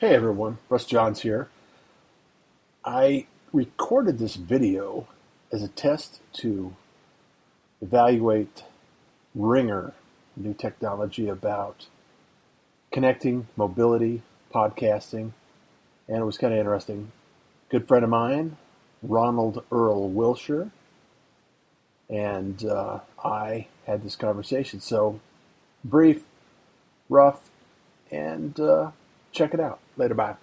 Hey everyone, Russ Johns here. I recorded this video as a test to evaluate ringr, new technology about connecting, mobility, podcasting, and it was kind of interesting. Good friend of mine, Ronald Earl Wilsher, and I had this conversation. So brief, rough, and check it out. Later, bye.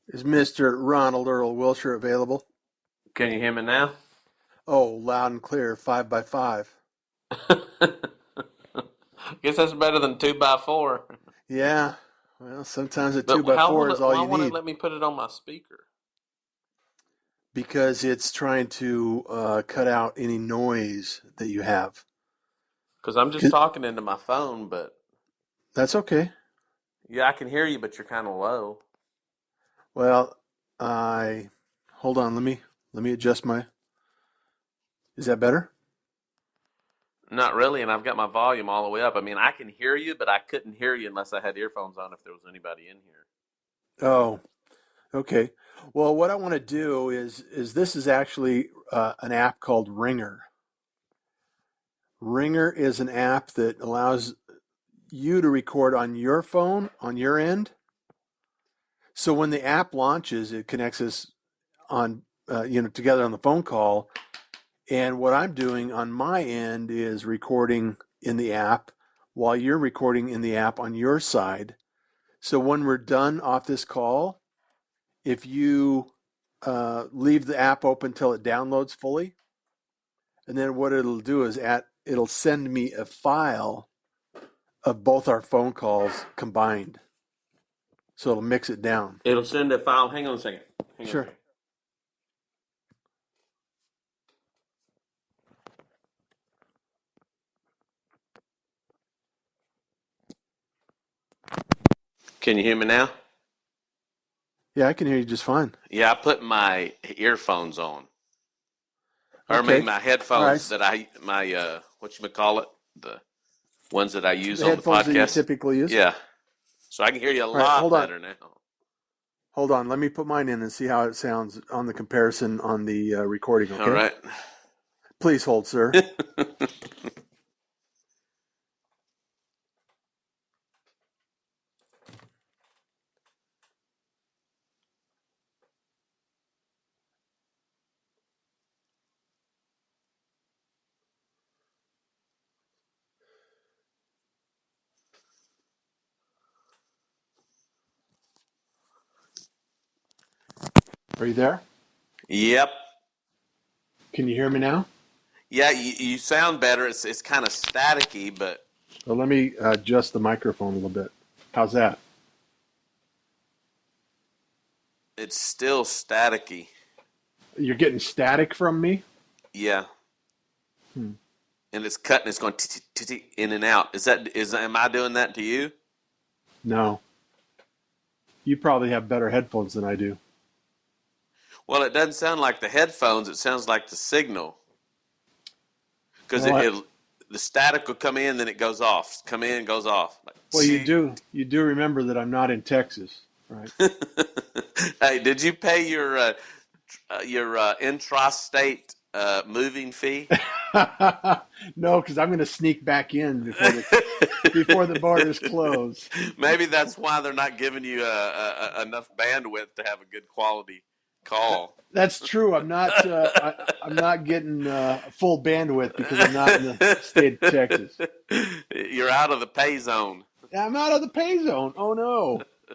Is Mr. Ronald Earl Wilshire available? Can you hear me now? Oh, loud and clear, 5x5. Guess that's better than 2x4. Yeah, well, sometimes a two But by how four will is it? all Why you won't it need let me put it on my speaker? because it's trying to cut out any noise that you have. Because I'm just 'Cause- talking into my phone, but That's okay. yeah, I can hear you, but you're kind of low. Well, I hold on. Let me adjust my. Is that better? Not really, and I've got my volume all the way up. I mean, I can hear you, but I couldn't hear you unless I had earphones on if there was anybody in here. Oh, okay. Well, what I want to do is this is actually an app called Ringr. Ringr is an app that allows you to record on your phone on your end. So when the app launches, it connects us on together on the phone call. And what I'm doing on my end is recording in the app while you're recording in the app on your side. So when we're done off this call, if you leave the app open till it downloads fully, and then what it'll do is it'll send me a file of both our phone calls combined. So it'll mix it down. It'll send a file. Hang on a second. Hang on a Sure. second. Can you hear me now? Yeah, I can hear you just fine. Yeah, I put my earphones on, or I mean Okay. my All headphones right. that what you call it, the ones that I use The on the headphones that you podcast. typically use. Yeah, so I can hear you a All right. lot better now. Hold on. Let me put mine in and see how it sounds on the comparison on the recording. All Okay. right. Please hold, sir. Are you there? Yep. Can you hear me now? Yeah, you sound better. It's kind of staticky, but Well, let me adjust the microphone a little bit. How's that? it's still staticky. You're getting static from me? Yeah, Hmm. and it's cutting. It's going in and out. Am I doing that to you? No. You probably have better headphones than I do. Well, it doesn't sound like the headphones. It sounds like the signal because Well, the static will come in, then it goes off. Come in, goes off. you Like, do. You do remember that I'm not in Texas, right? hey, did you pay your intrastate moving fee? No, because I'm going to sneak back in before the borders close. Maybe that's why they're not giving you enough bandwidth to have a good quality call. That's true. I'm not getting full bandwidth because I'm not in the state of Texas. You're out of the pay zone. I'm out of the pay zone. Oh no! I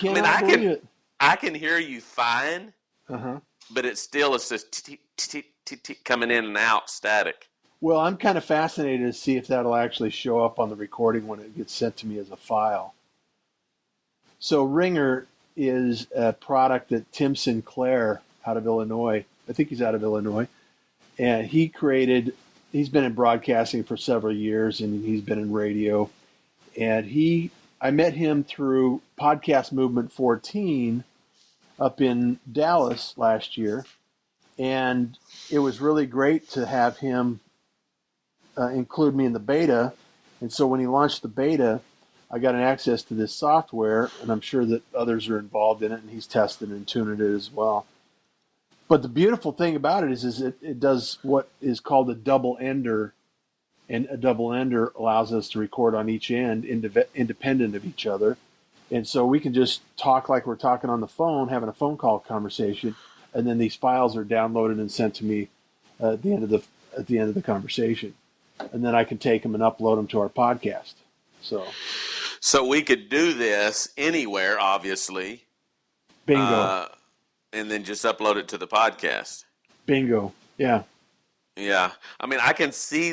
mean, Cannot believe it. I can hear you fine, Uh huh. but it's just coming in and out static. Well, I'm kind of fascinated to see if that'll actually show up on the recording when it gets sent to me as a file. So Ringr is a product that Tim Sinclair out of Illinois, I think he's out of Illinois, and he's been in broadcasting for several years and he's been in radio. And I met him through Podcast Movement 14 up in Dallas last year. And it was really great to have him include me in the beta. And so when he launched the beta, I got an access to this software, and I'm sure that others are involved in it, and he's testing and tuning it as well. But the beautiful thing about it is it does what is called a double ender, and a double ender allows us to record on each end independent of each other. And so we can just talk like we're talking on the phone, having a phone call conversation, and then these files are downloaded and sent to me at the end of the conversation, and then I can take them and upload them to our podcast. So we could do this anywhere, obviously, Bingo, and then just upload it to the podcast. bingo, yeah. Yeah, I mean, I can see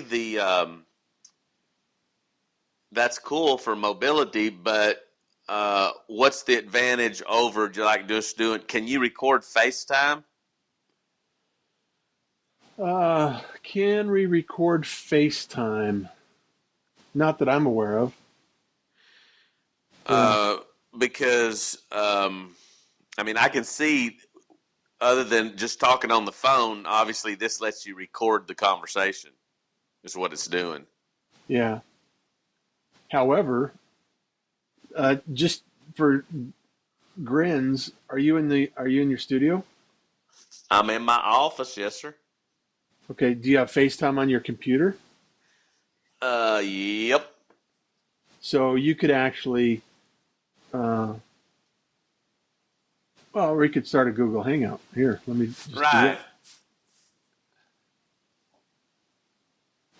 that's cool for mobility, but what's the advantage over just doing? Can you record FaceTime? Can we record FaceTime? Not that I'm aware of. Yeah. Because I mean, I can see, other than just talking on the phone, obviously this lets you record the conversation. Is what it's doing. Yeah. However, just for grins, are you in your studio? I'm in my office, yes, sir. Okay. Do you have FaceTime on your computer? Yep. So you could actually, well, we could start a Google Hangout. Here, let me just do Right.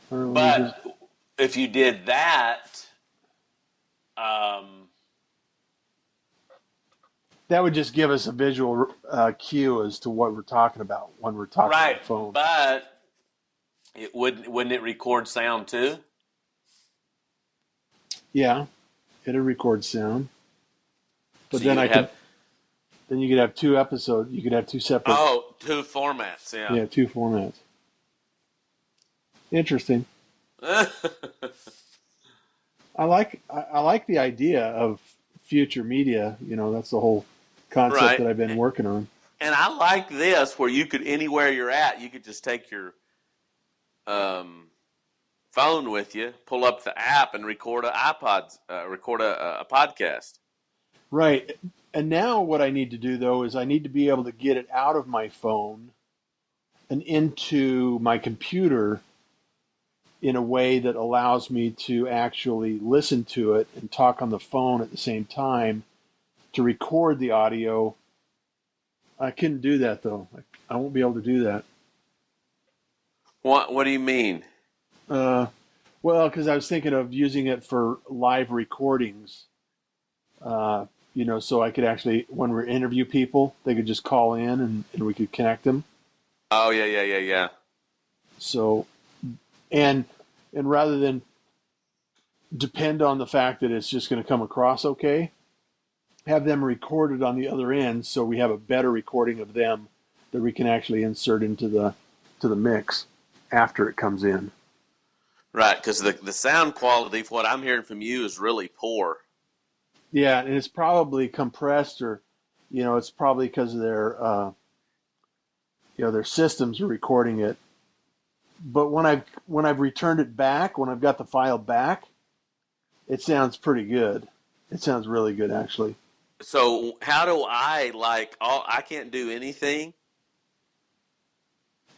it. But if you did that, that would just give us a visual cue as to what we're talking about when we're talking on right. the phone. But wouldn't it record sound too? Yeah, it'll record sound. But So then then you could have two episodes. You could have two separate. Oh, two formats. Yeah. Yeah, two formats. Interesting. I like the idea of future media. You know, that's the whole concept Right. that I've been working on. And I like this where you could, anywhere you're at, you could just take your phone with you, pull up the app, and record a podcast. Right. And now what I need to do though is I need to be able to get it out of my phone and into my computer in a way that allows me to actually listen to it and talk on the phone at the same time to record the audio. I couldn't do that though. I won't be able to do that. What do you mean? Well, because I was thinking of using it for live recordings. So I could actually, when we interview people, they could just call in and we could connect them. Oh, yeah. So, and rather than depend on the fact that it's just going to come across okay, have them recorded on the other end so we have a better recording of them that we can actually insert into the mix after it comes in. Right, because the sound quality, for what I'm hearing from you, is really poor. Yeah, and it's probably compressed, or it's probably because of their systems are recording it. But when I've returned it back, when I've got the file back, it sounds pretty good. It sounds really good, actually. So how do I can't do anything?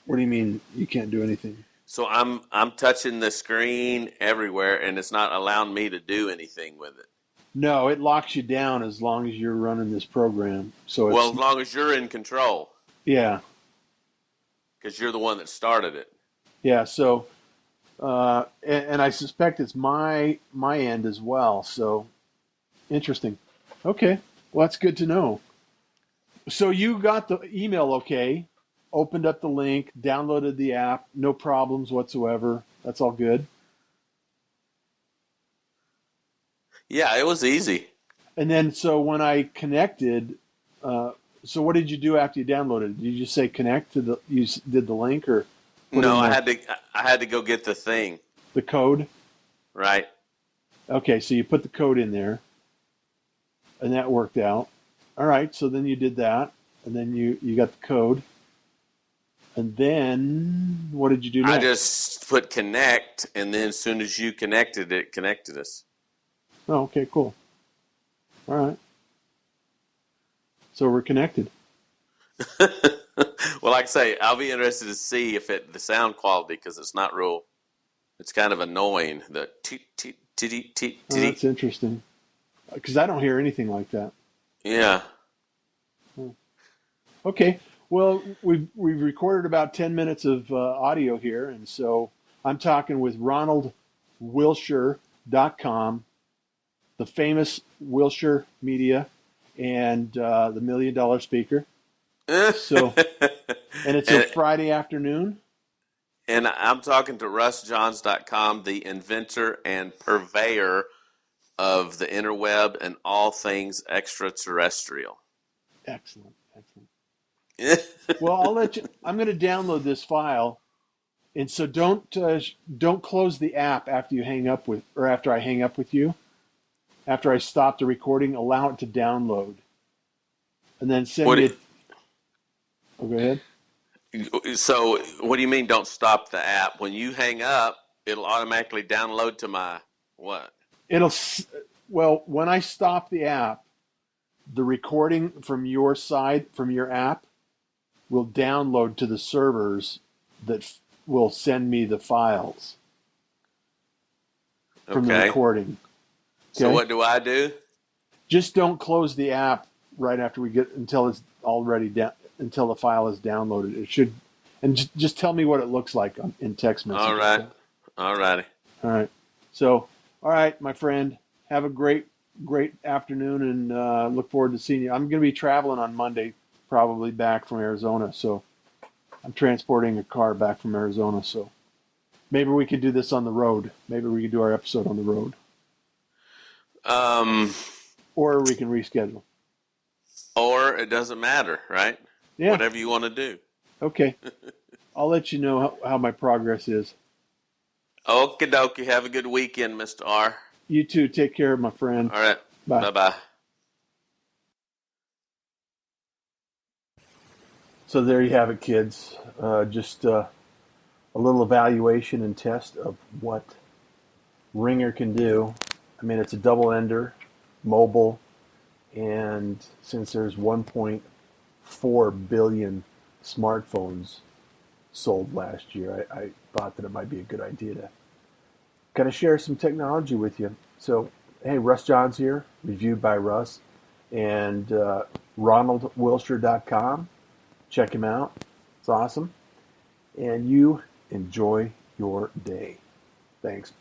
What do you mean you can't do anything? So I'm touching the screen everywhere, and it's not allowing me to do anything with it. No, it locks you down as long as you're running this program. So Well, as long as you're in control, yeah, because you're the one that started it. yeah. So and I suspect it's my end as well. So interesting. Okay, well that's good to know. So you got the email okay, opened up the link, downloaded the app, no problems whatsoever. That's all good. Yeah, it was easy. And then so when I connected, so what did you do after you downloaded? Did you just say connect to the? You did the link or? No, I had to go get the thing. The code. Right. Okay, so you put the code in there, and that worked out. All right, so then you did that, and then you got the code, and then what did you do next? I just put connect, and then as soon as you connected, it connected us. Oh, okay, cool. All right. So we're connected. Well, like I say, I'll be interested to see if the sound quality, because it's not real. It's kind of annoying. The toot toot titty titty Oh, that's titty. interesting. Because I don't hear anything like that. Yeah. Hmm. Okay. Well, we've recorded about 10 minutes of audio here, and so I'm talking with Ronald Wilsher.com, the famous Wilshire Media, and the $1 Million Speaker. So, and it's a and Friday afternoon. and I'm talking to RussJohns.com, the inventor and purveyor of the interweb and all things extraterrestrial. Excellent, excellent. Well, I'll let you. I'm going to download this file, and so don't close the app after you hang up with, or after I hang up with you. After I stop the recording, allow it to download, and then send What? me a. Oh, go ahead. So, what do you mean? Don't stop the app. When you hang up, it'll automatically download to my what? It'll. Well, when I stop the app, the recording from your side, from your app, will download to the servers that will send me the files from the Okay. recording. So, Okay. what do I do? Just don't close the app right after we get until it's already down until the file is downloaded. It should, and just tell me what it looks like in text All message. right. Okay. All righty. All right. So, all right, my friend, have a great afternoon, and look forward to seeing you. I'm going to be traveling on Monday, probably back from Arizona. So I'm transporting a car back from Arizona. So maybe we could do this on the road. Maybe we could do our episode on the road, Um, or we can reschedule. or it doesn't matter, right? Yeah. Whatever you want to do. Okay. I'll let you know how my progress is. Okie dokie. Have a good weekend, Mr. R. You too. Take care, my friend. All right. Bye. Bye bye. So there you have it, kids. Just a little evaluation and test of what Ringer can do. I mean, it's a double ender, mobile, and since there's 1.4 billion smartphones sold last year, I thought that it might be a good idea to kind of share some technology with you. So, hey, Russ Johns here, reviewed by Russ, and RonaldWilsher.com. Check him out. It's awesome. And you enjoy your day. Thanks.